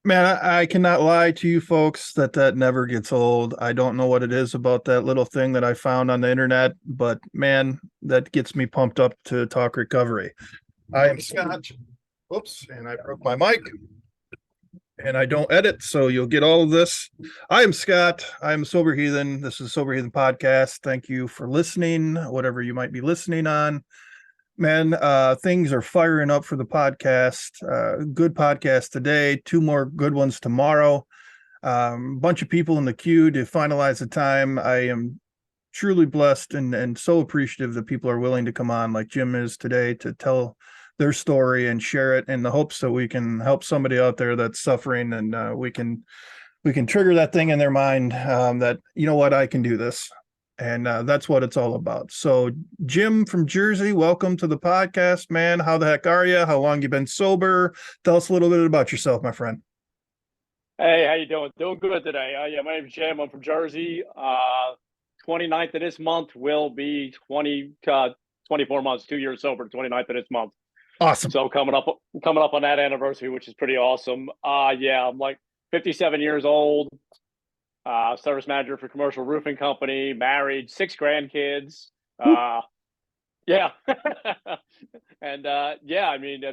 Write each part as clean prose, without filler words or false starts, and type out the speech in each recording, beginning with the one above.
Man, I cannot lie to you folks that never gets old. I don't know what it is about that little thing that I found on the internet, but man, that gets me pumped up to talk recovery. I am Scott. Oops, and I broke my mic and I don't edit, so you'll get all of this. I am Scott. I am Sober Heathen. This is Sober Heathen Podcast. Thank you for listening, whatever you might be listening on. Man, things are firing up for the podcast. Good podcast today, two more good ones tomorrow. Bunch of people in the queue to finalize the time. I am truly blessed and so appreciative that people are willing to come on like Jim is today to tell their story and share it in the hopes that we can help somebody out there that's suffering, and we can trigger that thing in their mind, that, you know what, I can do this. And that's what it's all about. So, Jim from Jersey, welcome to the podcast, man. How the heck are you? How long you been sober? Tell us a little bit about yourself, my friend. Hey, how you doing? Doing good today. Yeah, my name's Jim. I'm from Jersey. 29th of this month will be 24 months, 2 years sober, 29th of this month. Awesome. So coming up on that anniversary, which is pretty awesome. Yeah, I'm like 57 years old. Service manager for commercial roofing company, married, 6 grandkids. Yeah. And yeah, I mean,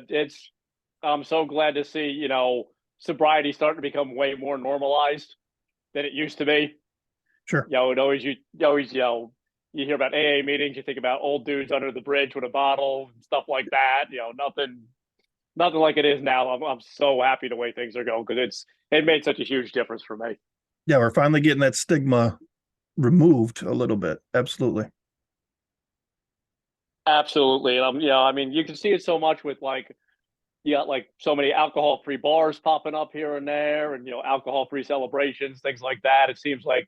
I'm so glad to see, sobriety starting to become way more normalized than it used to be. Sure. You hear about AA meetings, you think about old dudes under the bridge with a bottle and stuff like that. Nothing like it is now. I'm so happy the way things are going, because it made such a huge difference for me. Yeah, we're finally getting that stigma removed a little bit. Absolutely. Absolutely. And I mean, you can see it so much with you got like so many alcohol-free bars popping up here and there, and alcohol-free celebrations, things like that. It seems like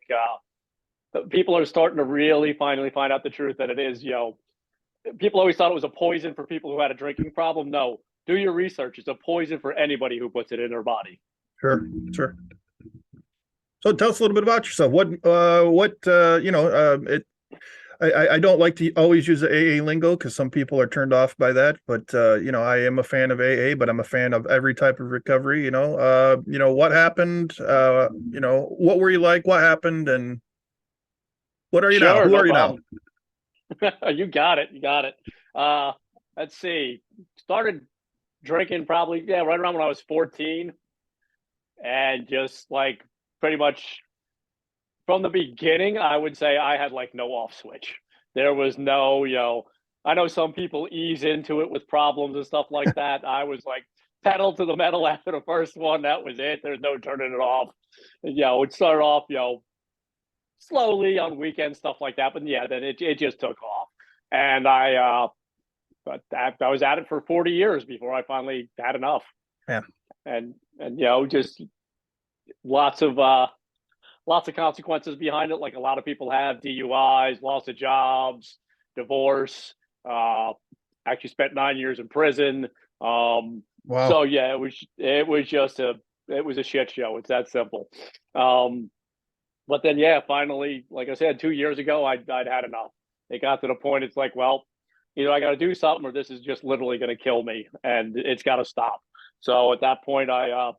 people are starting to really finally find out the truth that it is. People always thought it was a poison for people who had a drinking problem. No, do your research. It's a poison for anybody who puts it in their body. Sure. So tell us a little bit about yourself. I don't like to always use the AA lingo because some people are turned off by that, but I am a fan of AA, but I'm a fan of every type of recovery. What happened? What were you like? What happened? And what are you now? Who no are you problem. Now? You got it. Let's see. Started drinking probably right around when I was 14, and just like pretty much from the beginning, I would say I had like no off switch. There was no, I know some people ease into it with problems and stuff like that. I was like pedal to the metal after the first one. That was it. There's no turning it off. It started off, slowly on weekends, stuff like that. But yeah, then it just took off. And I was at it for 40 years before I finally had enough. Yeah. And just lots of consequences behind it, like a lot of people have: DUIs, loss of jobs, divorce. Actually spent 9 years in prison. Wow. So yeah, it was a shit show. It's that simple. But then finally, like I said, 2 years ago, I'd had enough. It got to the point. It's like, well, either I got to do something, or this is just literally going to kill me, and it's got to stop. So at that point, I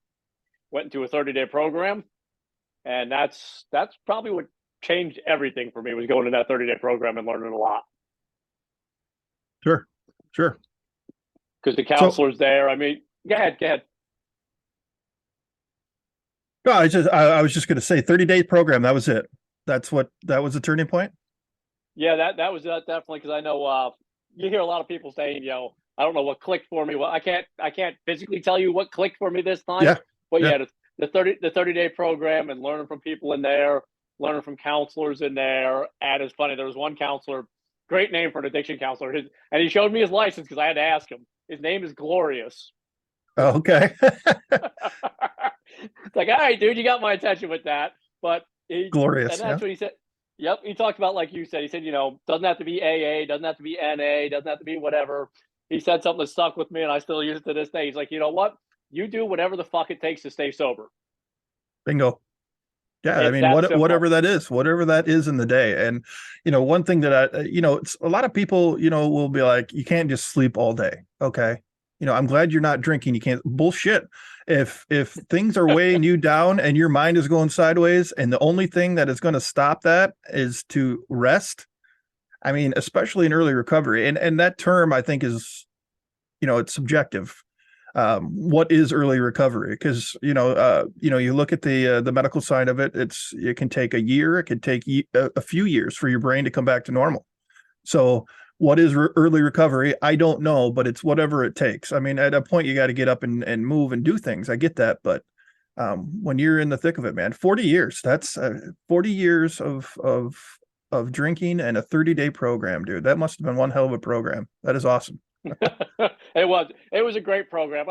went into a 30-day program. And that's probably what changed everything for me, was going to that 30-day program and learning a lot. Sure. Because the counselor's there. I mean, go ahead. No, I was just going to say 30-day program. That was it. That was the turning point. Yeah, that was definitely, because I know you hear a lot of people saying, I don't know what clicked for me. Well, I can't physically tell you what clicked for me this time. Yeah. But yeah, the 30-day program, and learning from people in there, learning from counselors in there. And it's funny, there was one counselor, great name for an addiction counselor, and he showed me his license because I had to ask him. His name is Glorious. Oh, okay. It's like, all right, dude, you got my attention with that. But Glorious. And that's what he said. Yep, he talked about, like you said, he said, doesn't have to be AA, doesn't have to be NA, doesn't have to be whatever. He said something that stuck with me, and I still use it to this day. He's like, you know what? You do whatever the fuck it takes to stay sober. Bingo. Yeah, It's I mean, whatever that is in the day. And, one thing that it's a lot of people, will be like, you can't just sleep all day. Okay. I'm glad you're not drinking. You can't bullshit. If things are weighing you down and your mind is going sideways, and the only thing that is going to stop that is to rest. I mean, especially in early recovery, and that term I think is, it's subjective. What is early recovery? Because you look at the medical side of it. It can take a year. It can take a few years for your brain to come back to normal. So what is early recovery? I don't know, but it's whatever it takes. I mean, at a point you got to get up and move and do things. I get that, but when you're in the thick of it, man, 40 years, that's 40 years of drinking and a 30-day program, dude. That must have been one hell of a program. That is awesome. It was a great program.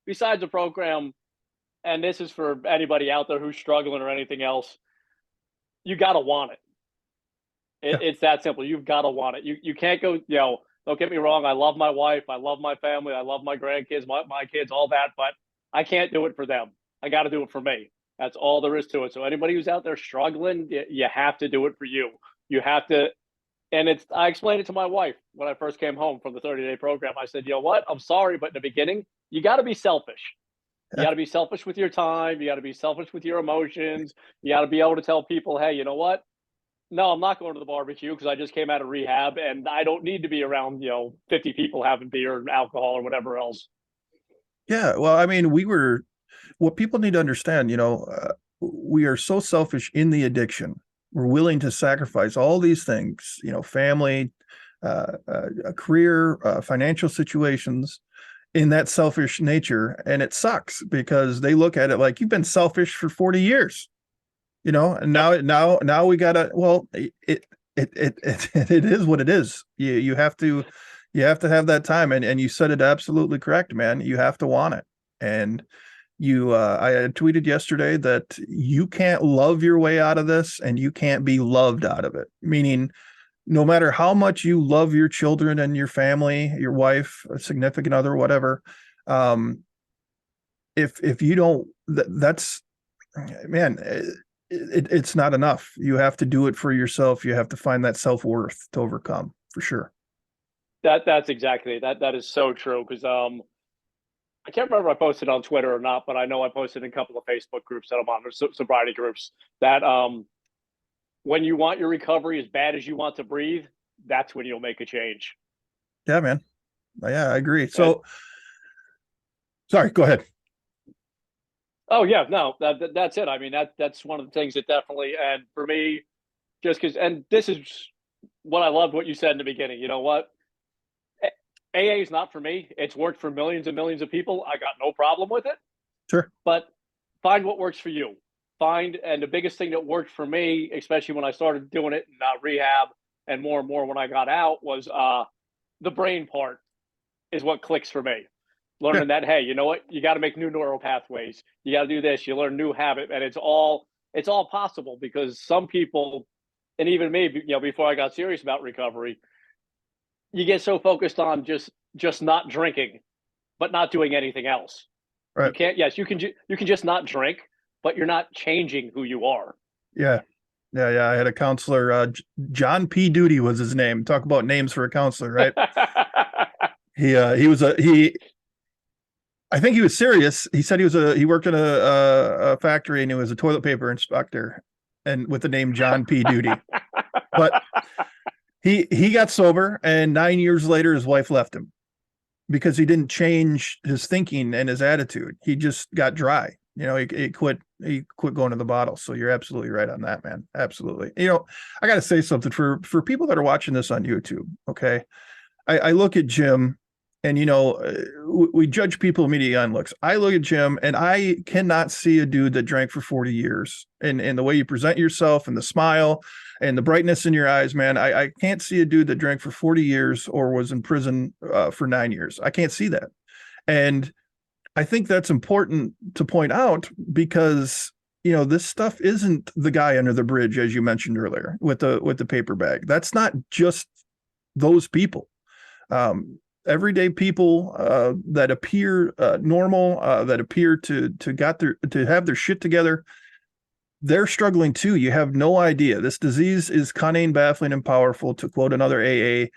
Besides the program, and this is for anybody out there who's struggling or anything else, you got to want it. It's that simple. You've got to want it. You can't go, don't get me wrong. I love my wife. I love my family. I love my grandkids, my kids, all that, but I can't do it for them. I got to do it for me. That's all there is to it. So anybody who's out there struggling, you have to do it for you. You have to. And I explained it to my wife when I first came home from the 30-day program. I said, you know what? I'm sorry, but in the beginning, you got to be selfish. You got to be selfish with your time. You got to be selfish with your emotions. You got to be able to tell people, hey, you know what? No, I'm not going to the barbecue because I just came out of rehab and I don't need to be around, 50 people having beer and alcohol or whatever else. Yeah. Well, I mean, what people need to understand, we are so selfish in the addiction. We're willing to sacrifice all these things, family, a career, financial situations in that selfish nature. And it sucks because they look at it like you've been selfish for 40 years. And now we gotta, well, it is what it is. You have to have that time. And you said it absolutely correct, man. You have to want it. And I had tweeted yesterday that you can't love your way out of this and you can't be loved out of it. Meaning no matter how much you love your children and your family, your wife, a significant other, whatever, if you don't, that's, man, it's not enough. You have to do it for yourself. You have to find that self-worth to overcome, for sure. That's exactly that is so true. Because I can't remember if I posted on Twitter or not, but I know I posted in a couple of Facebook groups that I'm on, sobriety groups, that when you want your recovery as bad as you want to breathe, that's when you'll make a change. Yeah, man. Yeah, I agree. So, sorry, go ahead. Oh yeah, no, that's it. I mean, that's one of the things that definitely, and for me, just because, and this is what I loved what you said in the beginning. You know what? AA is not for me. It's worked for millions and millions of people. I got no problem with it. Sure. But find what works for you. And the biggest thing that worked for me, especially when I started doing it in rehab and more when I got out, was the brain part is what clicks for me. Learning that, hey, you know what? You got to make new neural pathways. You got to do this. You learn new habit, and it's all possible because some people, and even me, before I got serious about recovery, you get so focused on just not drinking, but not doing anything else. Right. You can't. Yes, you can just not drink, but you're not changing who you are. Yeah. I had a counselor, John P. Duty was his name. Talk about names for a counselor, right? I think he was serious. He said he worked in a factory and he was a toilet paper inspector, and with the name John P. Duty. But he got sober, and 9 years later, his wife left him because he didn't change his thinking and his attitude. He just got dry. He quit going to the bottle. So you're absolutely right on that, man. Absolutely. I got to say something for people that are watching this on YouTube. Okay. I look at Jim, and, we judge people immediately on looks. I look at Jim and I cannot see a dude that drank for 40 years and the way you present yourself and the smile and the brightness in your eyes, man. I can't see a dude that drank for 40 years or was in prison for 9 years. I can't see that. And I think that's important to point out because, this stuff isn't the guy under the bridge, as you mentioned earlier, with the paper bag. That's not just those people. Everyday people that appear normal, that appear to have their shit together, they're struggling too. You have no idea. This disease is cunning, baffling, and powerful, to quote another AA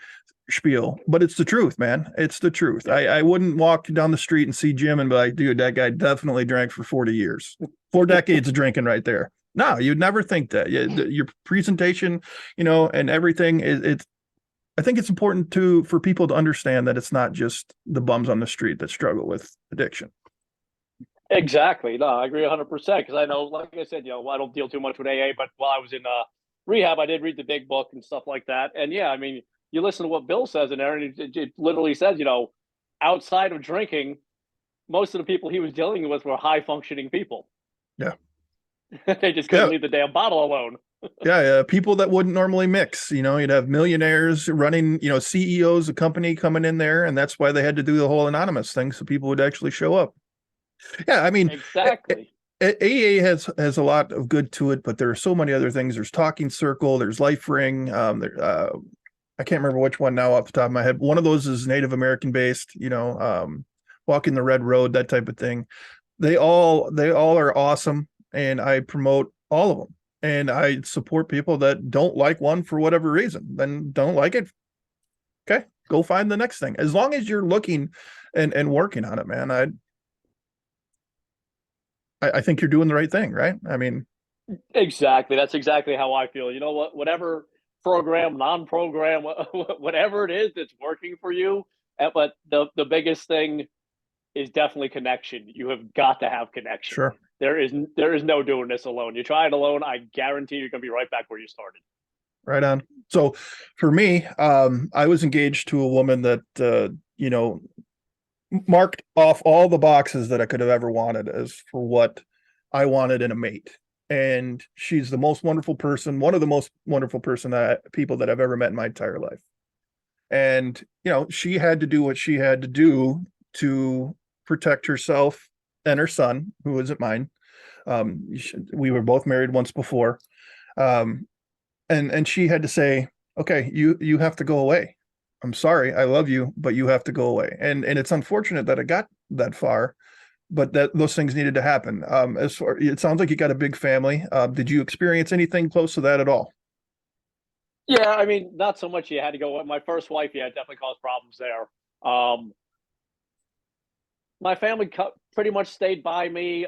spiel, but it's the truth, man. It's the truth. Yep. I wouldn't walk down the street and see Jim and be like, dude, that guy definitely drank for 40 years, 4 decades of drinking right there. No, you'd never think that. Your presentation, and everything it's I think it's important for people to understand that it's not just the bums on the street that struggle with addiction. Exactly. No, I agree 100% because I know, like I said, I don't deal too much with AA, but while I was in rehab, I did read the big book and stuff like that. And yeah, I mean, you listen to what Bill says in there, and it literally says, outside of drinking, most of the people he was dealing with were high functioning people. Yeah. They just couldn't Yeah. leave the damn bottle alone. Yeah, people that wouldn't normally mix. You'd have millionaires running, CEOs of company coming in there, and that's why they had to do the whole anonymous thing so people would actually show up. Yeah, I mean, Exactly. AA has a lot of good to it, but there are so many other things. There's Talking Circle, there's Life Ring. I can't remember which one now off the top of my head. One of those is Native American based. Walking the Red Road, that type of thing. They all are awesome, and I promote all of them. And I support people that don't like one for whatever reason. Then don't like it. Okay, go find the next thing. As long as you're looking and working on it, man. I think you're doing the right thing, right? I mean, Exactly. That's exactly how I feel. You know what? Whatever program, non-program, whatever it is that's working for you. But the biggest thing is definitely connection. You have got to have connection. sure. There is no doing this alone. You try it alone, I guarantee you're going to be right back where you started. Right on. So for me, I was engaged to a woman that, marked off all the boxes that I could have ever wanted as for what I wanted in a mate. And she's the most wonderful person, one of the most wonderful people that I've ever met in my entire life. And, she had to do what she had to do to protect herself and her son, who isn't mine. We were both married once before. And she had to say, okay, you have to go away. I'm sorry, I love you, but you have to go away. And it's unfortunate that it got that far, but that those things needed to happen. It sounds like you got a big family. Did you experience anything close to that at all? Yeah, I mean, not so much. You had to go. My first wife, yeah, it definitely caused problems there. My family pretty much stayed by me.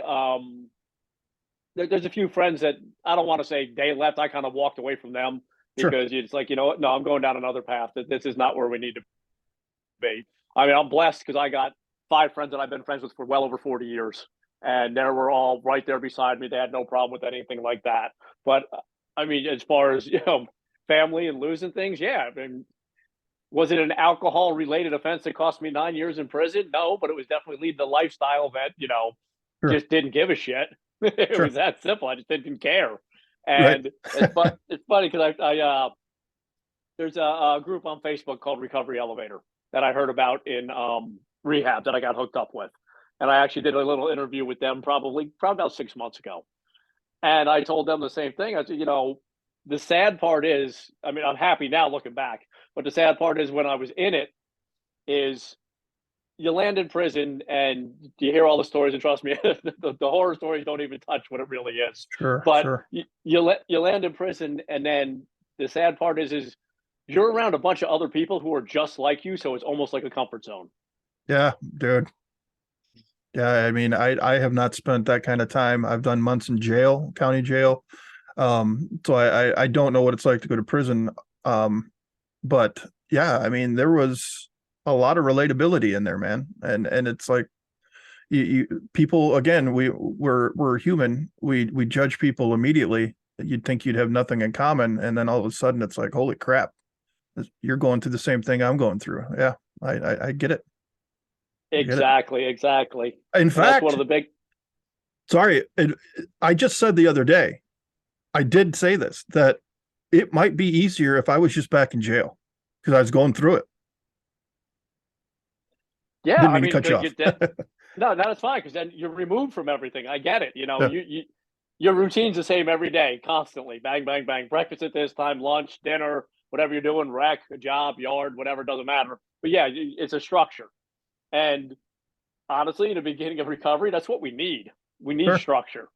There's a few friends that I don't want to say they left. I kind of walked away from them Sure. because it's like, you know what? No, I'm going down another path. This is not where we need to be. I mean, I'm blessed because I got 5 friends that I've been friends with for well over 40 years. And they were all right there beside me. They had no problem with anything like that. But I mean, as far as, family and losing things, yeah. I mean, was it an alcohol related offense that cost me 9 years in prison? No, but it was definitely leading a lifestyle that, Sure. just didn't give a shit. It Sure. was that simple. I just didn't care. Right. And it's funny because there's a group on Facebook called Recovery Elevator that I heard about in rehab that I got hooked up with. And I actually did a little interview with them probably about 6 months ago. And I told them the same thing. I said, the sad part is, I mean, I'm happy now looking back, but the sad part is when I was in it, is you land in prison and you hear all the stories, and trust me, the horror stories don't even touch what it really is. Sure. But Sure. you land in prison, and then the sad part is you're around a bunch of other people who are just like you, so it's almost like a comfort zone. Yeah, dude. Yeah, I mean, I have not spent that kind of time. I've done months in jail, county jail. So I don't know what it's like to go to prison. But yeah, I mean, there was a lot of relatability in there, man. And it's like people again, we're human. We judge people immediately. You'd think you'd have nothing in common, and then all of a sudden it's like, holy crap, you're going through the same thing I'm going through. Yeah, I get it. I get it. Exactly, exactly. In And that's one fact, of the big. sorry, I just said the other day, I did say this, that it might be easier if I was just back in jail because I was going through it. Yeah, Didn't I mean to mean, cut you because off. no, that's fine because then you're removed from everything. I get it. Yeah, Your routine's the same every day, constantly. Bang, bang, bang. Breakfast at this time, lunch, dinner, whatever you're doing, rec, a job, yard, whatever, doesn't matter. But yeah, it's a structure. And honestly, in the beginning of recovery, that's what we need. We need sure. structure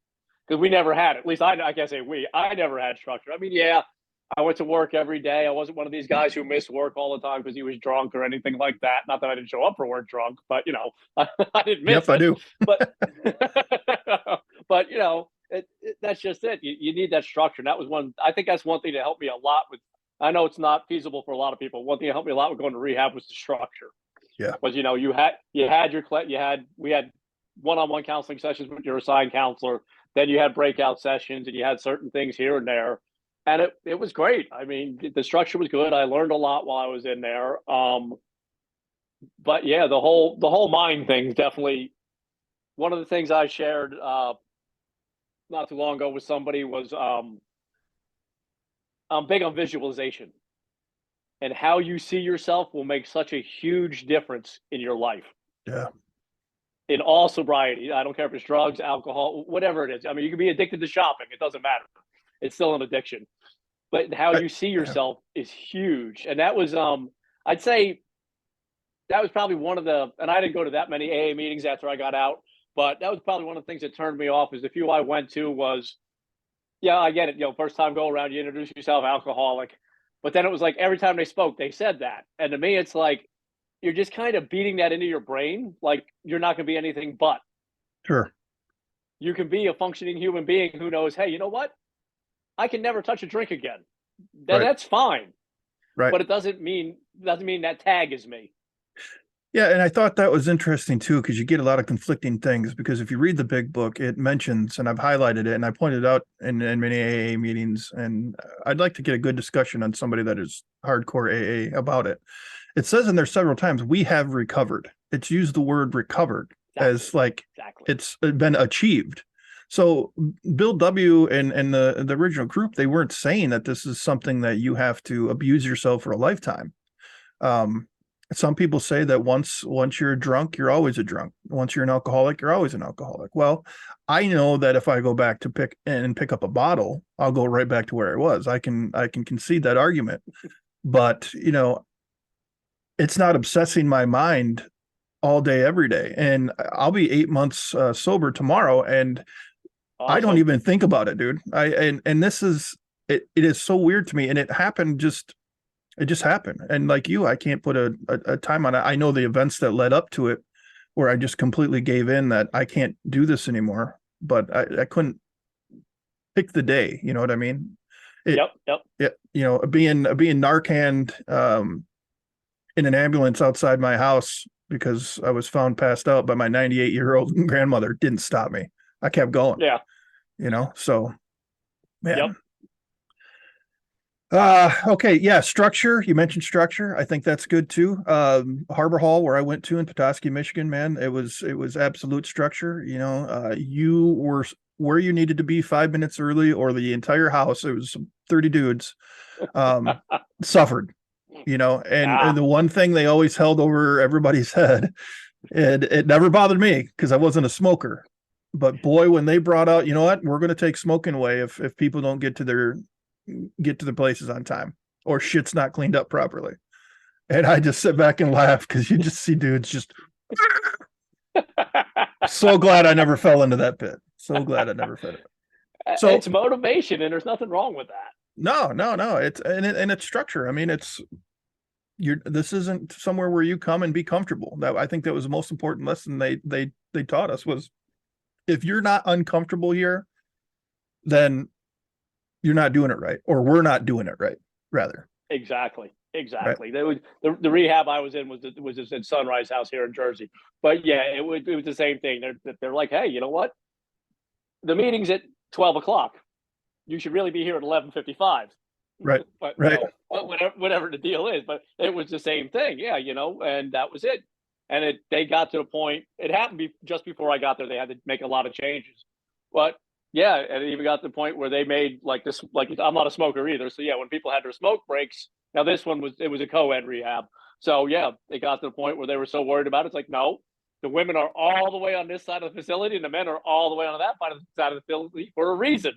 because we never had it. At least I can't say we. I never had structure. I mean, yeah, I went to work every day. I wasn't one of these guys who missed work all the time because he was drunk or anything like that. Not that I didn't show up for work drunk, but I didn't miss Yep, I it. do. But but that's just it. You need that structure. And that was one. I think that's one thing that helped me a lot with. I know it's not feasible for a lot of people. One thing that helped me a lot with going to rehab was the structure. Yeah. Was we had one-on-one counseling sessions with your assigned counselor. Then you had breakout sessions, and you had certain things here and there, and it was great. I mean, the structure was good. I learned a lot while I was in there. But yeah, the whole mind thing definitely. One of the things I shared not too long ago with somebody was I'm big on visualization, and how you see yourself will make such a huge difference in your life. Yeah. In all sobriety, I don't care if it's drugs, alcohol, whatever it is. I mean, you can be addicted to shopping; it doesn't matter. It's still an addiction. But how I, you see yeah. yourself is huge, and that was I'd say that was probably one of the. And I didn't go to that many AA meetings after I got out, but that was probably one of the things that turned me off. Is the few I went to was, yeah, I get it. First time go around, you introduce yourself, alcoholic. But then it was like every time they spoke, they said that. And to me, it's like you're just kind of beating that into your brain. Like you're not going to be anything but. Sure. You can be a functioning human being who knows, hey, you know what? I can never touch a drink again. Then Right. that's fine. Right. But it doesn't mean that tag is me. Yeah, and I thought that was interesting too, because you get a lot of conflicting things. Because if you read the big book, it mentions, and I've highlighted it, and I pointed out in many AA meetings, and I'd like to get a good discussion on somebody that is hardcore AA about it. It says in there several times, we have recovered. It's used the word recovered as like it's been achieved. So Bill W. and the original group, they weren't saying that this is something that you have to abuse yourself for a lifetime. Some people say that once you're drunk, you're always a drunk. Once you're an alcoholic, you're always an alcoholic. Well, I know that if I go back to pick up a bottle, I'll go right back to where I was. I can concede that argument, but it's not obsessing my mind all day, every day. And I'll be 8 months sober tomorrow, and Awesome. I don't even think about it, dude. And this is it is so weird to me, and it happened just. It just happened. And like you, I can't put a time on it. I know the events that led up to it where I just completely gave in that I can't do this anymore, but I couldn't pick the day. You know what I mean? Yep. Yeah. Being Narcaned in an ambulance outside my house because I was found passed out by my 98-year-old grandmother didn't stop me. I kept going. Yeah. So man. Yep. Okay. Yeah. Structure. You mentioned structure. I think that's good too. Harbor Hall, where I went to in Petoskey, Michigan, man, it was absolute structure. You were where you needed to be 5 minutes early, or the entire house, it was 30 dudes, suffered, and the one thing they always held over everybody's head, and it never bothered me because I wasn't a smoker, but boy, when they brought out, you know what, we're going to take smoking away if people don't get to the places on time, or shit's not cleaned up properly. And I just sit back and laugh because you just see dudes just so glad I never fell into that pit. So glad I never fell. So it's motivation, and there's nothing wrong with that. No. It's structure. I mean, this isn't somewhere where you come and be comfortable. That, I think that was the most important lesson they taught us, was if you're not uncomfortable here, then you're not doing it right, or we're not doing it right, rather. Exactly. Right. There was the rehab I was in was just in Sunrise House here in Jersey. But yeah, it was the same thing. They're like, hey, you know what? The meeting's at 12:00. You should really be here at 11:55. Right. But right. Whatever the deal is, but it was the same thing. Yeah, and that was it. And they got to the point. It happened just before I got there. They had to make a lot of changes, but yeah, and it even got to the point where they made like this. Like, I'm not a smoker either, so yeah, when people had their smoke breaks. Now this one was a co-ed rehab, so yeah, it got to the point where they were so worried about it. It's like, no, the women are all the way on this side of the facility, and the men are all the way on that side of the facility for a reason.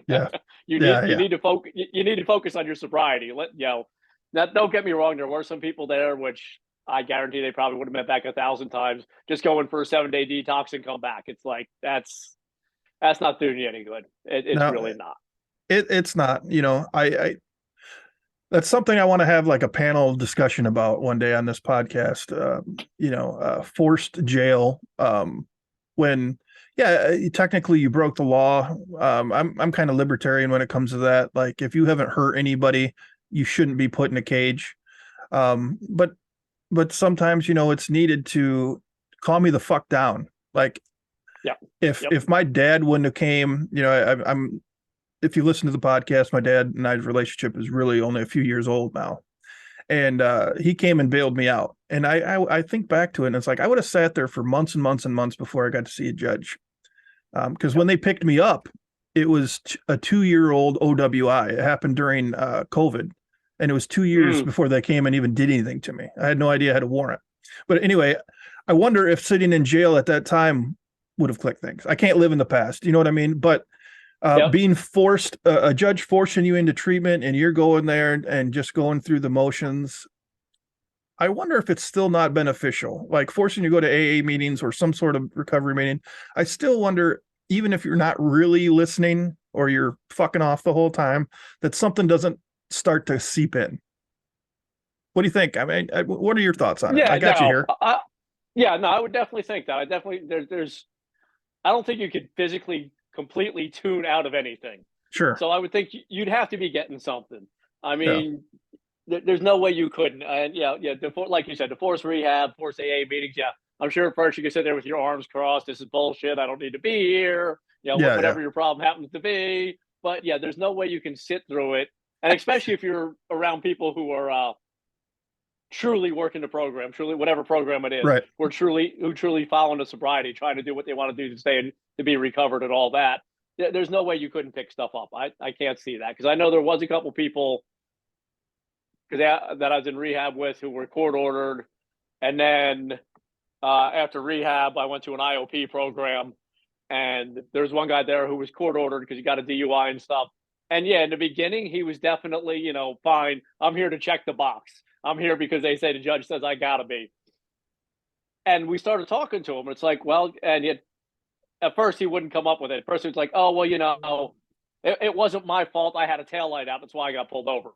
Yeah, you need to focus. You need to focus on your sobriety. Now, don't get me wrong. There were some people there, which I guarantee they probably would have met back 1,000 times, just going for a 7-day detox and come back. It's like that's not doing you any good. It's really not. It's not. That's something I want to have like a panel discussion about one day on this podcast. Forced jail. When, yeah, technically you broke the law. I'm kind of libertarian when it comes to that. Like, if you haven't hurt anybody, you shouldn't be put in a cage. But sometimes, it's needed to calm me the fuck down. Like, Yeah. if Yep. if my dad wouldn't have came, I'm if you listen to the podcast, my dad and I's relationship is really only a few years old now. And he came and bailed me out. And I think back to it, and it's like I would have sat there for months and months and months before I got to see a judge. Because when they picked me up, it was a 2-year-old OWI. It happened during COVID. And it was 2 years before they came and even did anything to me. I had no idea I had a warrant. But anyway, I wonder if sitting in jail at that time would have clicked things. I can't live in the past. You know what I mean? But Yep. being forced, a judge forcing you into treatment and you're going there and just going through the motions. I wonder if it's still not beneficial, like forcing you to go to AA meetings or some sort of recovery meeting. I still wonder, even if you're not really listening or you're fucking off the whole time, that something doesn't start to seep in. What do you think? I mean, what are your thoughts on it? I Yeah. got you No. here. Yeah. No. I would definitely think that. I definitely there's. I don't think you could physically completely tune out of anything. Sure. So I would think you'd have to be getting something. I Yeah. mean, there's no way you couldn't. And yeah, like you said, the forced rehab, forced AA meetings. Yeah, I'm sure at first you could sit there with your arms crossed. This is bullshit. I don't need to be here. Yeah. Yeah. Whatever your problem happens to be. But yeah, there's no way you can sit through it, and especially if you're around people who are truly working the program, truly whatever program it is, Right. who truly following the sobriety, trying to do what they want to do to stay and to be recovered and all that. There's no way you couldn't pick stuff up. I can't see that, because I know there was a couple people that I was in rehab with who were court ordered, and then after rehab, I went to an IOP program, and there's one guy there who was court ordered because he got a DUI and stuff. And yeah, in the beginning, he was definitely, fine. I'm here to check the box. I'm here because they say the judge says I gotta be. And we started talking to him. It's like, well, and at first he wouldn't come up with it. At first he was like, oh, well, it wasn't my fault. I had a tail light out. That's why I got pulled over.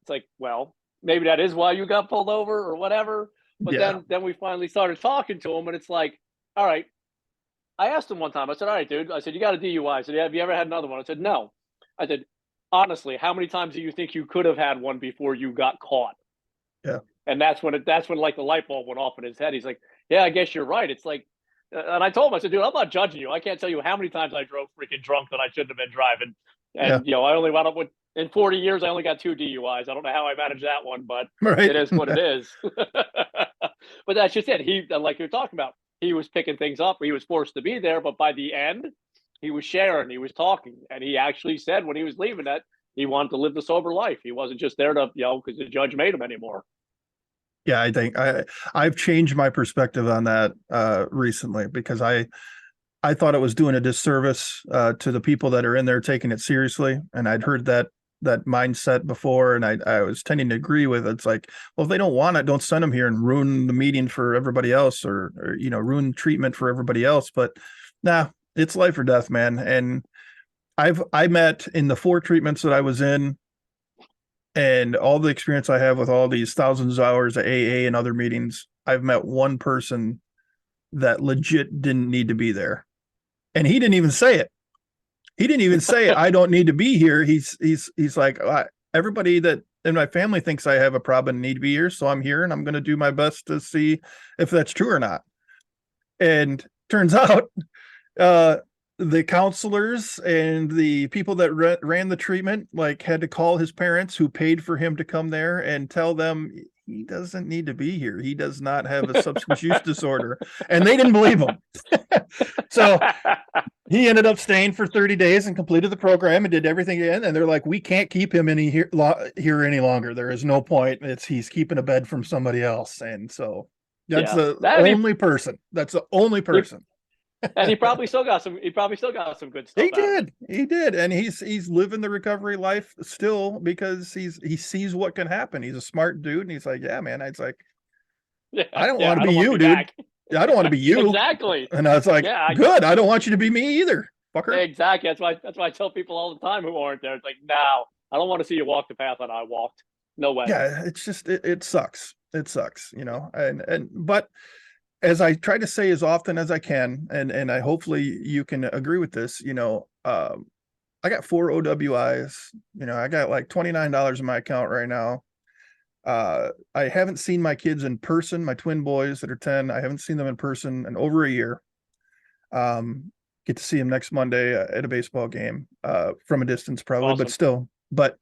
It's like, well, maybe that is why you got pulled over or whatever. But Yeah. then we finally started talking to him, and it's like, all right. I asked him one time. I said, all right, dude. I said, you got a DUI. I said, yeah, have you ever had another one? I said, no. I said, honestly, how many times do you think you could have had one before you got caught? Yeah. And that's when like the light bulb went off in his head. He's like, yeah, I guess you're right. It's like, and I told him, I said, dude, I'm not judging you. I can't tell you how many times I drove freaking drunk that I shouldn't have been driving. Yeah. And, I only wound up with, in 40 years, I only got 2 DUIs. I don't know how I managed that one, but Right. it is what it is. But that's just it. He, like you're talking about, he was picking things up. He was forced to be there. But by the end, he was sharing, he was talking. And he actually said when he was leaving that he wanted to live the sober life. He wasn't just there to, because the judge made him anymore. Yeah, I think I've changed my perspective on that recently, because I thought it was doing a disservice to the people that are in there taking it seriously, and I'd heard that mindset before, and I was tending to agree with it. It's like, well, if they don't want it, don't send them here and ruin the meeting for everybody else, or ruin treatment for everybody else. But nah, it's life or death, man. And I met in the 4 treatments that I was in, and all the experience I have with all these thousands of hours of AA and other meetings, I've met one person that legit didn't need to be there. And he didn't even say it. He didn't even say, I don't need to be here. He's like, everybody that in my family thinks I have a problem and need to be here. So I'm here, and I'm going to do my best to see if that's true or not. And turns out, the counselors and the people that ran the treatment had to call his parents, who paid for him to come there, and tell them he doesn't need to be here. He does not have a substance use disorder. And they didn't believe him. So he ended up staying for 30 days and completed the program and did everything again. And they're like, we can't keep him here any longer. There is no point. He's keeping a bed from somebody else. And so that's the only person. That's the only person. And he probably still got some. He probably still got some good stuff. He did, and he's living the recovery life still, because he sees what can happen. He's a smart dude, and he's like, yeah, man. It's like, I don't want to be you, dude. I don't want to be you. Exactly. And I was like, good. I don't want you to be me either, fucker. Exactly. That's why I tell people all the time who aren't there. It's like, no, I don't want to see you walk the path that I walked. No way. Yeah, it's just it sucks. It sucks, you know. But as I try to say as often as I can, and I hopefully you can agree with this, you know, I got 4 OWIs, you know, I got like $29 in my account right now. I haven't seen my kids in person, my twin boys that are 10. I haven't seen them in person in over a year. Get to see them next Monday at a baseball game, from a distance probably, but Awesome. still. But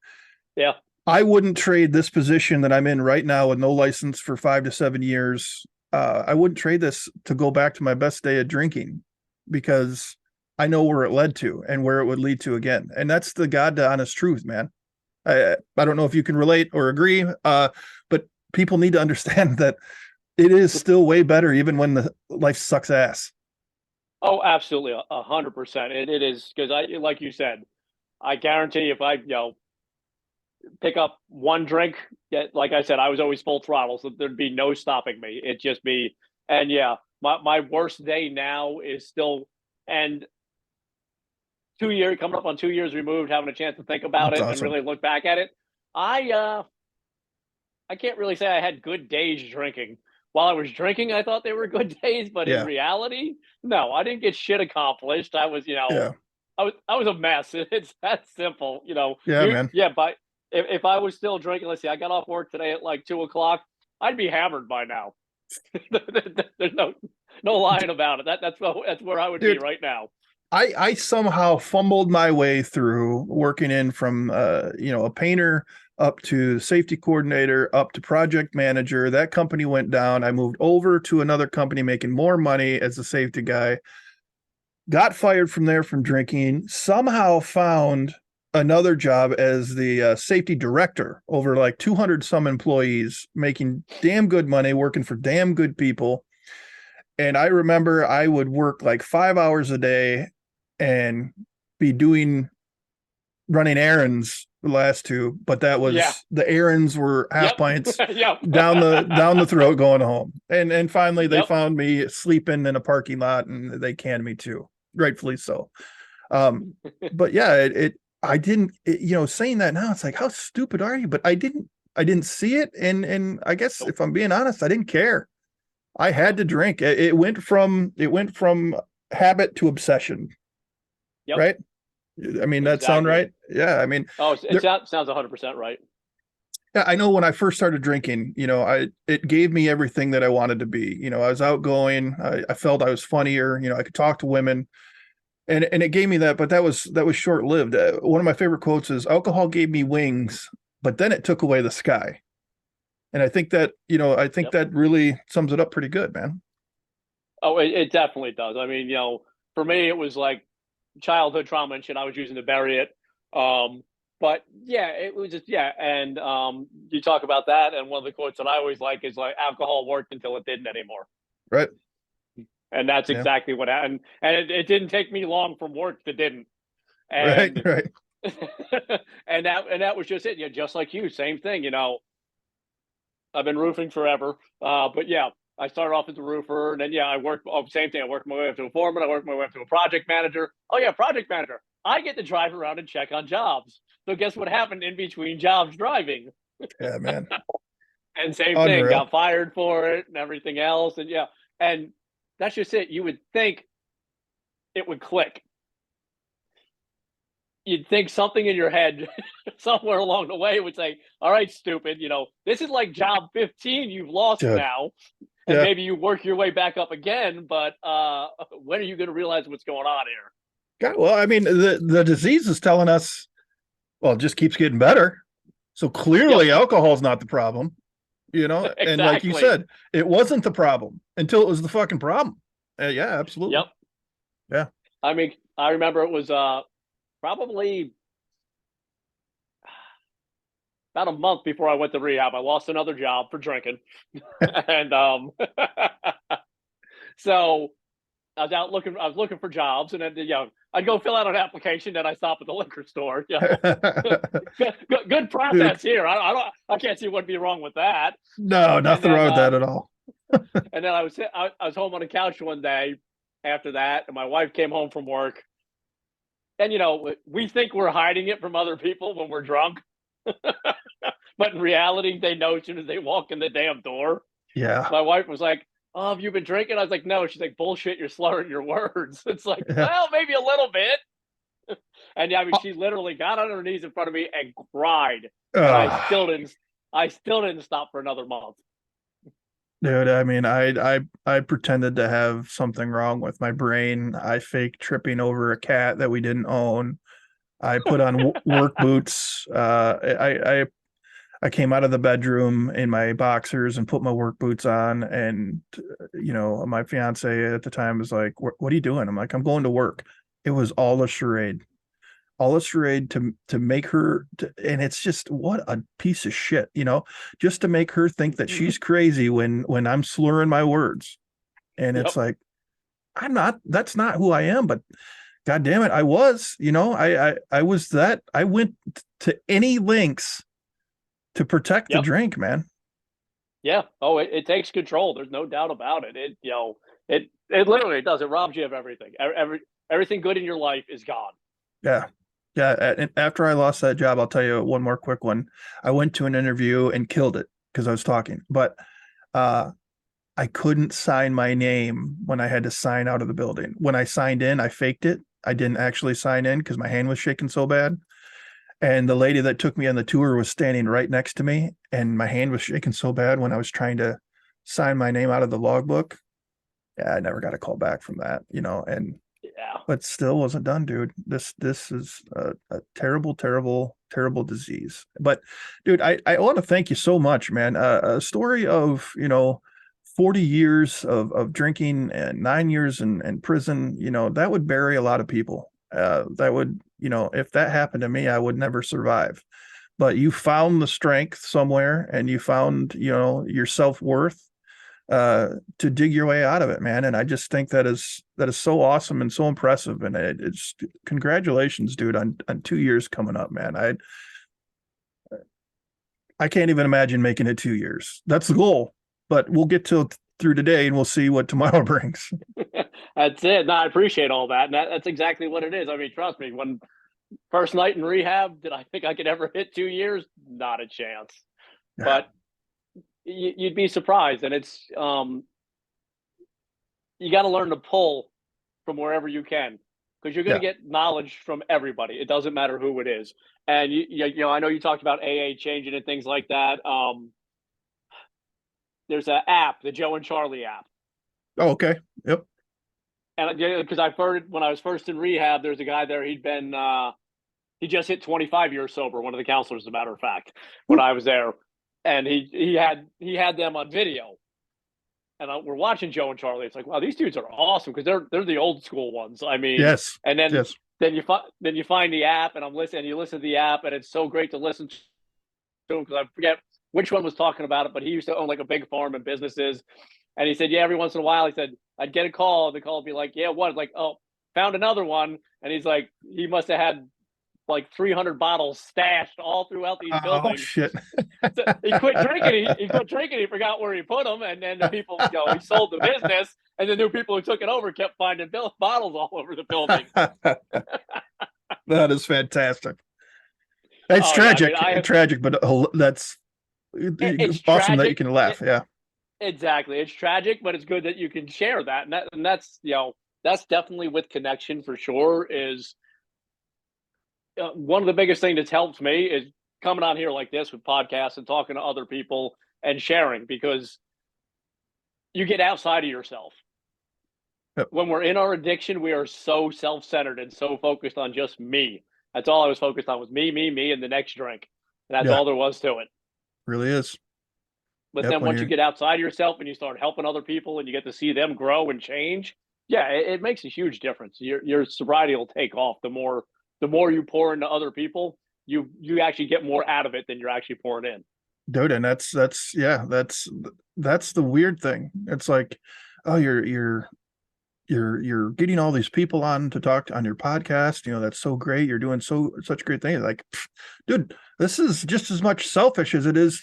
Yeah. I wouldn't trade this position that I'm in right now with no license for 5 to 7 years. I wouldn't trade this to go back to my best day of drinking because I know where it led to and where it would lead to again. And that's the God honest truth, man. I don't know if you can relate or agree, but people need to understand that it is still way better even when the life sucks ass. Oh, absolutely, 100%. It is because I, like you said, I guarantee if I, pick up one drink, yeah, like I said, I was always full throttle, so there'd be no stopping me. It'd just be, and yeah, my worst day now is still, and 2 years coming up on 2 years removed, having a chance to think about That's it and awesome. really look back at it. I can't really say I had good days drinking. While I was drinking, I thought they were good days, but in Yeah. reality, no, I didn't get shit accomplished. I was, Yeah. I was a mess. It's that simple, Yeah, You, man. yeah, but if I was still drinking, let's see, I got off work today at like 2 o'clock. I'd be hammered by now. There's no lying about it. That's where I would be Dude, right now. I somehow fumbled my way through working in from a painter up to safety coordinator up to project manager. That company went down. I moved over to another company making more money as a safety guy. Got fired from there from drinking. Somehow found another job as the safety director over like 200 some employees, making damn good money, working for damn good people. And I remember I would work like 5 hours a day and be doing running errands the last two, but that Yeah. was the errands were half Yep. pints Yep. down the throat going home. And finally they Yep. found me sleeping in a parking lot and they canned me too, rightfully so. But yeah, it I didn't saying that now it's like how stupid are you? But I didn't see it, and I guess Nope. if I'm being honest, I didn't care. I had Yep. to drink. It went from habit to obsession, Yep. right? I mean, that sound Exactly. right? Yeah. I mean, Oh, it there, sounds 100% right. yeah, I know when I first started drinking, it gave me everything that I wanted to be. I was outgoing. I felt I was funnier. I could talk to women, and it gave me that. But that was short lived. One of my favorite quotes is, "Alcohol gave me wings, but then it took away the sky." And I think Yep. that really sums it up pretty good, man. Oh, it definitely does. I mean, for me, it was like childhood trauma and shit I was using to bury it. Um, but yeah, it was just yeah. And you talk about that, and one of the quotes that I always like is like, "Alcohol worked until it didn't anymore," Right? and that's Yeah. exactly what happened. And it didn't take me long from work to didn't. Right. And Right. and that was just it. Yeah, just like you, same thing. I've been roofing forever. But yeah, I started off as a roofer, and then yeah, I worked. Oh, same thing. I worked my way up to a foreman. I worked my way up to a project manager. Oh yeah, project manager. I get to drive around and check on jobs. So guess what happened in between jobs driving? Yeah, man. And same thing, Unreal. got fired for it and everything else. And yeah, and that's just it. You would think it would click. You'd think something in your head somewhere along the way would say, "All right, stupid. This is like job 15 you've lost Dude. now." And Yeah. maybe you work your way back up again. But when are you going to realize what's going on here? God, well, I mean, the disease is telling us, well, it just keeps getting better. So Yep, clearly alcohol's not the problem, and like you exactly. said, it wasn't the problem until it was the fucking problem. Yeah, absolutely. Yep. Yeah. I mean, I remember it was probably about a month before I went to rehab. I lost another job for drinking, and so I was out looking. I was looking for jobs, and then I'd go fill out an application. Then I stop at the liquor store. Good Dude, process here. I can't see what'd be wrong with that. no, And nothing then wrong with that at all. I was home on the couch one day after that, and my wife came home from work. And we think we're hiding it from other people when we're drunk. but in reality, they know as soon as they walk in the damn door. Yeah. My wife was like, "Oh, have you been drinking?" I was like, "No." She's like, "Bullshit, you're slurring your words." It's like, Yeah. well, maybe a little bit. And yeah, I mean, Oh, she literally got on her knees in front of me and cried, and I uh, still didn't. I still didn't stop for another month. dude, I mean, I pretended to have something wrong with my brain. I faked tripping over a cat that we didn't own. I put on work boots. I came out of the bedroom in my boxers and put my work boots on. And, my fiance at the time was like, what are you doing? I'm like, I'm going to work. It was all a charade to make her, and it's just what a piece of shit, just to make her think that she's crazy when I'm slurring my words. And it's Yep, like, that's not who I am, but God damn it, I was, I was that. I went to any lengths to protect the yep, drink, man. yeah. Oh, it takes control. There's no doubt about it. It literally does. It robs you of everything. Everything good in your life is gone. Yeah. Yeah. And after I lost that job, I'll tell you one more quick one. I went to an interview and killed it because I was talking, but uh, I couldn't sign my name when I had to sign out of the building. When I signed in, I faked it. I didn't actually sign in because my hand was shaking so bad. And the lady that took me on the tour was standing right next to me, and my hand was shaking so bad when I was trying to sign my name out of the logbook. Yeah, I never got a call back from that, and Yeah. but still wasn't done, dude. This is a terrible, terrible, terrible disease. But dude, I want to thank you so much, man. A story of 40 years of drinking and 9 years in prison, that would bury a lot of people. That would, if that happened to me, I would never survive. But you found the strength somewhere, and you found, your self-worth to dig your way out of it, man. And I just think that is so awesome and so impressive. And it's congratulations, dude, on 2 years coming up, man. I can't even imagine making it 2 years. That's the goal, but we'll get through today and we'll see what tomorrow brings. That's it. No, I appreciate all that. And that's exactly what it is. I mean, trust me, when first night in rehab, did I think I could ever hit 2 years? Not a chance. Yeah, But you'd be surprised. And you got to learn to pull from wherever you can because you're going to yeah. get knowledge from everybody. It doesn't matter who it is. And I know you talked about AA changing and things like that. There's an app, the Joe and Charlie app. Oh, okay. Yep. And because I've heard when I was first in rehab, there's a guy there. He just hit 25 years sober. One of the counselors, as a matter of fact, when I was there, and he had them on video, and we're watching Joe and Charlie. It's like, wow, these dudes are awesome because they're the old school ones. I mean, Yes. and then Yes. then you find the app, and I'm listening. And you listen to the app, and it's so great to listen to him because I forget which one was talking about it, but he used to own like a big farm and businesses. And he said, yeah, every once in a while, he said, I'd get a call. The call would be like, yeah, what? Like, oh, found another one. And he's like, he must have had like 300 bottles stashed all throughout these Oh buildings. shit. So he quit drinking. He quit drinking. He forgot where he put them. And then the people, he sold the business. And the new people who took it over kept finding bottles all over the building. That is fantastic. It's Oh, yeah. I tragic, mean, tragic, but that's it's awesome that you tragic. can laugh. Yeah. Exactly. It's tragic, but it's good that you can share that. And that's, that's definitely with connection for sure is one of the biggest things that's helped me is coming on here like this with podcasts and talking to other people and sharing because you get outside of yourself. Yep. When we're in our addiction, we are so self-centered and so focused on just me. That's all I was focused on was me, and the next drink. And that's Yeah. all there was to it. Really is. But Yep. then When once you you're get outside yourself and you start helping other people and you get to see them grow and change, yeah, it makes a huge difference. Your sobriety will take off the more you pour into other people, you actually get more out of it than you're actually pouring in. dude, and that's the weird thing. It's like, oh, you're getting all these people on to talk on your podcast. That's so great. You're doing such great things. Like, dude, this is just as much selfish as it is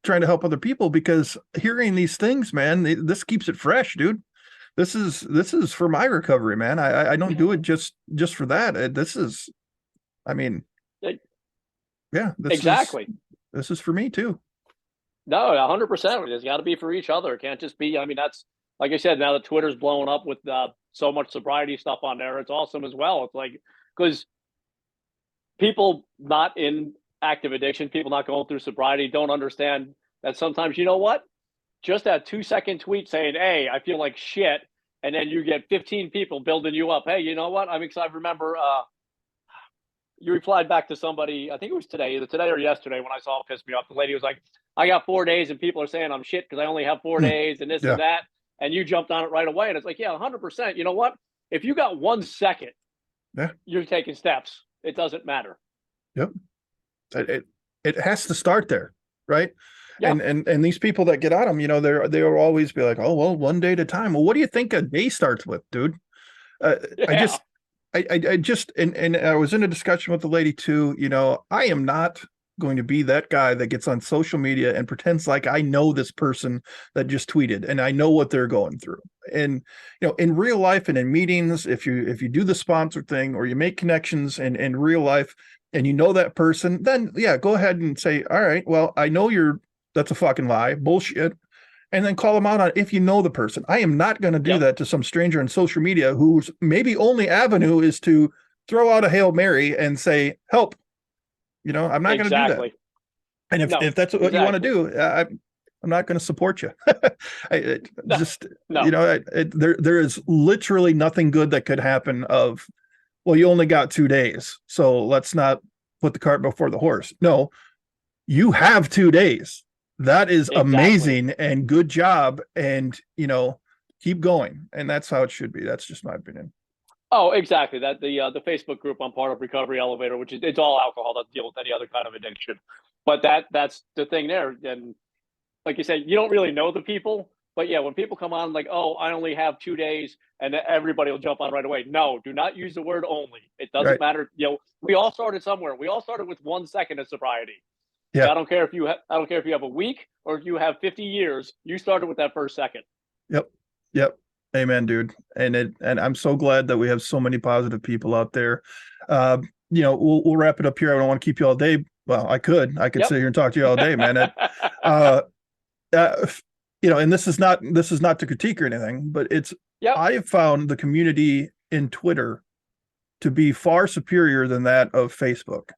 trying to help other people because hearing these things, man, this keeps it fresh, dude. This is for my recovery, man. I don't do it just for that. This is, I mean, Like, yeah, exactly. this is for me too. No, 100%. It's got to be for each other. It can't just be. I mean, that's like I said. Now that Twitter's blowing up with so much sobriety stuff on there, it's awesome as well. It's like because people not in active addiction, people not going through sobriety, don't understand that sometimes you know what, just that 2-second tweet saying, "Hey, I feel like shit," and then you get 15 people building you up. Hey, you know what? I'm excited. I remember you replied back to somebody, I think it was today, either today or yesterday, when I saw it pissed me off. The lady was like, I got 4 days and people are saying I'm shit because I only have 4 days and this Yeah. and that. And you jumped on it right away. And it's like, yeah, 100%. You know what? If you got 1 second, Yeah. you're taking steps. It doesn't matter. Yep. It has to start there, right? Yeah. And these people that get on them, they'll always be like, oh well, one day at a time. Well, what do you think a day starts with, dude? Yeah. I just and I was in a discussion with the lady too. I am not going to be that guy that gets on social media and pretends like I know this person that just tweeted and I know what they're going through. And in real life and in meetings, if you do the sponsor thing or you make connections in real life and you know that person, then yeah, go ahead and say, all right, well, I know that's a fucking lie, bullshit. And then call them out on it if you know the person. I am not going to do that to some stranger on social media whose maybe only avenue is to throw out a Hail Mary and say, help. I'm not going to do that. And if that's what you want to do, I'm not going to support you. There is literally nothing good that could happen of, well, you only got 2 days, so let's not put the cart before the horse. No, you have 2 days. That is amazing and good job. And, keep going. And that's how it should be. That's just my opinion. Oh, exactly. That the Facebook group I'm part of, Recovery Elevator, which is it's all alcohol, doesn't deal with any other kind of addiction. But that's the thing there. And like you said, you don't really know the people, but yeah, when people come on like, oh, I only have 2 days, and everybody will jump on right away. No, do not use the word only. It doesn't matter. We all started somewhere. We all started with 1 second of sobriety. Yeah. I don't care if you have a week or if you have 50 years, you started with that first second. Yep. Amen, dude. And I'm so glad that we have so many positive people out there. We'll wrap it up here. I don't want to keep you all day. Well, I could sit here and talk to you all day, man. And this is not to critique or anything, but I have found the community in Twitter to be far superior than that of Facebook.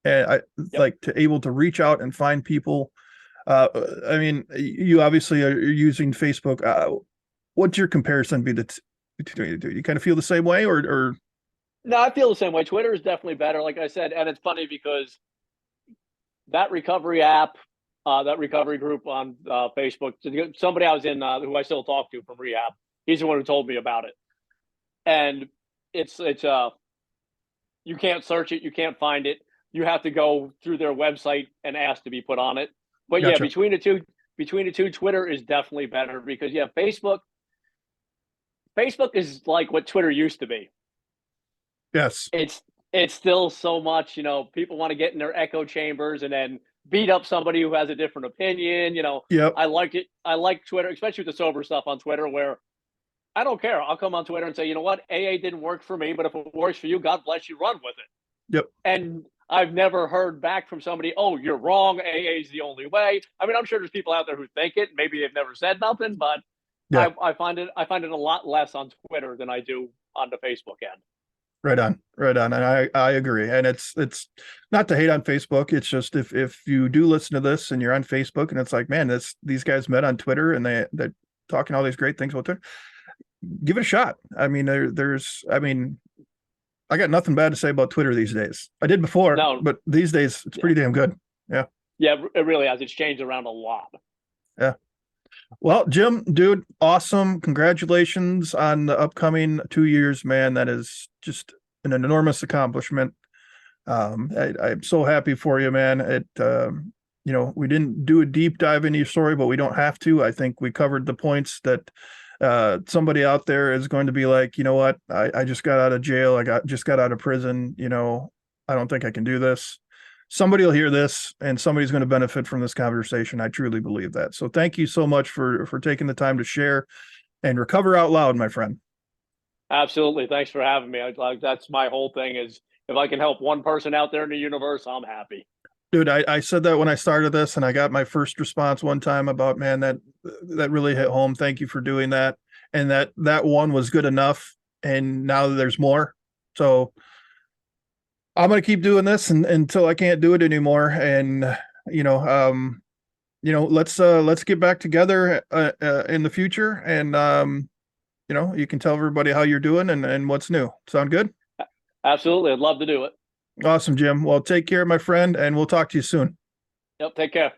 And like to able to reach out and find people. I mean, you obviously are using Facebook. What's your comparison be between the two? You kind of feel the same way, or? No, I feel the same way. Twitter is definitely better, like I said, and it's funny because that recovery app, that recovery group on Facebook, somebody I was in who I still talk to from rehab, he's the one who told me about it, and it's you can't search it, you can't find it. You have to go through their website and ask to be put on it. But gotcha. Yeah, between the two, Twitter is definitely better because Facebook is like what Twitter used to be. Yes. It's still so much, people want to get in their echo chambers and then beat up somebody who has a different opinion. Yep. I like it. I like Twitter, especially with the sober stuff on Twitter, where I don't care. I'll come on Twitter and say, you know what, AA didn't work for me, but if it works for you, God bless you, run with it. Yep. And I've never heard back from somebody, oh, you're wrong, AA is the only way. I mean, I'm sure there's people out there who think it. Maybe they've never said nothing, but yeah. I find it a lot less on Twitter than I do on the Facebook end. Right on. And I agree. And it's not to hate on Facebook. It's just if you do listen to this and you're on Facebook and it's like, man, these guys met on Twitter and they're talking all these great things about Twitter, give it a shot. I mean, I got nothing bad to say about Twitter these days. I did before, but these days it's pretty damn good. Yeah. Yeah, it really has. It's changed around a lot. Yeah. Well, Jim, dude, awesome. Congratulations on the upcoming 2 years, man. That is just an enormous accomplishment. I'm so happy for you, man. We didn't do a deep dive into your story, but we don't have to. I think we covered the points that somebody out there is going to be like, you know what? I just got out of jail. Just got out of prison. I don't think I can do this. Somebody will hear this and somebody's going to benefit from this conversation. I truly believe that. So thank you so much for taking the time to share and recover out loud, my friend. Absolutely. Thanks for having me. That's my whole thing is if I can help one person out there in the universe, I'm happy. Dude, I said that when I started this, and I got my first response one time about, man, that really hit home. Thank you for doing that. And that one was good enough. And now there's more. So I'm gonna keep doing this until I can't do it anymore. And you know, let's get back together in the future, and you can tell everybody how you're doing and what's new. Sound good? Absolutely. I'd love to do it. Awesome, Jim. Well, take care, my friend, and we'll talk to you soon. Yep. Take care.